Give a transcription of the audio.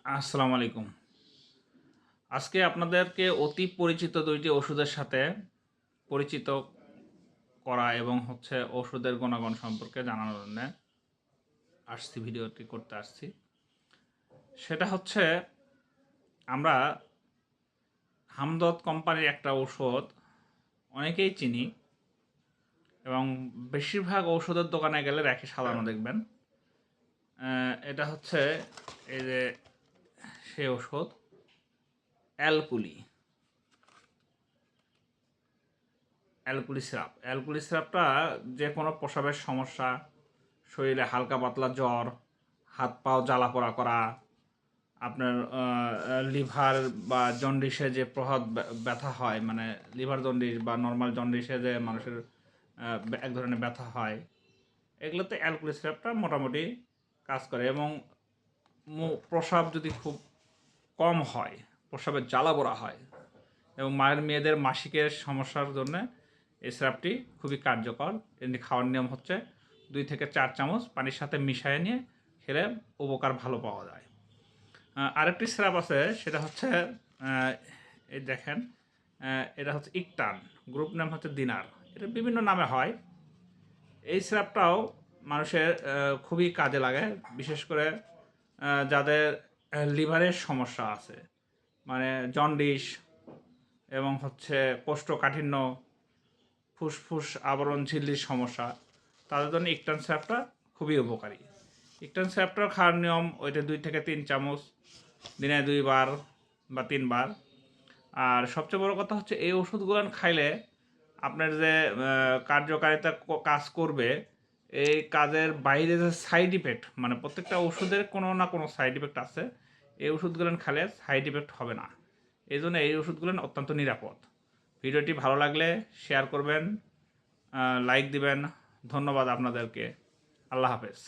আসসালামু আলাইকুম। আজকে আপনাদেরকে অতি পরিচিত ২ টি ওষুধের সাথে পরিচিত করা এবং ওষুধের গুণাগুণ সম্পর্কে জানানোর জন্যে ভিডিওটি করতে আসছি। সেটা হচ্ছে আমরা হামদর্দ কোম্পানির একটা ঔষধ অনেকেই চিনি এবং বেশিরভাগ ঔষধের দোকানে গেলে রেখে সাজানো দেখবেন। এটা হচ্ছে এই যে সেই ওষুধ অ্যালকুলি সিরাপ। অ্যালকুলি সিরাপটা যে কোনো প্রস্রাবের সমস্যা, শরীরে হালকা পাতলা জ্বর, হাত পাও জ্বালা পোড়া করা, আপনার লিভার বা জন্ডিসে যে প্রহৎ ব্যথা হয়, মানে লিভার জন্ডিস বা নর্মাল জন্ডিসে যে মানুষের এক ধরনের ব্যথা হয়, এগুলোতে অ্যালকুলি সিরাপটা মোটামুটি কাজ করে। এবং প্রস্রাব যদি খুব কম হয়, প্রস্রাবের জ্বালা পোড়া হয় এবং মেয়েদের মাসিকের সমস্যার জন্য এই সিরাপটি খুবই কার্যকর। এটি খাওয়ার নিয়ম হচ্ছে 2 থেকে 4 চামচ পানির সাথে মিশিয়ে নিয়ে খেলে উপকার ভালো পাওয়া যায়। আরেকটি সিরাপ আছে, সেটা হচ্ছে এই দেখেন, এটা হচ্ছে ইকটান, গ্রুপ নাম হচ্ছে দিনার। এটা বিভিন্ন নামে হয়। এই সিরাপটাও মানুষের খুবই কাজে লাগে, বিশেষ করে যাদের লিভারের সমস্যা আছে, মানে জন্ডিস এবং কোষ্ঠকাঠিন্য, ফুসফুস আবরণ ঝিল্লির সমস্যা, তাদের জন্য ইকটান সিরাপটা খুবই উপকারী। ইকটান সিরাপটার খাওয়ার নিয়ম ওইটা 2 থেকে 3 চামচ দিনে 2 বার বা 3 বার। আর সবচেয়ে বড় কথা হচ্ছে এই ওষুধগুলো খাইলে আপনার যে কার্যকারিতা কাজ করবে, এই কাজের বাইরে যে সাইড ইফেক্ট, মানে প্রত্যেকটা ওষুধের কোনো না কোনো সাইড ইফেক্ট আছে, এই ওষুধগুলো খেলে সাইড ইফেক্ট হবে না। এই জন্য এই ওষুধগুলো অত্যন্ত নিরাপদ। ভিডিওটি ভালো লাগলে শেয়ার করবেন, লাইক দিবেন। ধন্যবাদ আপনাদেরকে। আল্লাহ হাফেজ।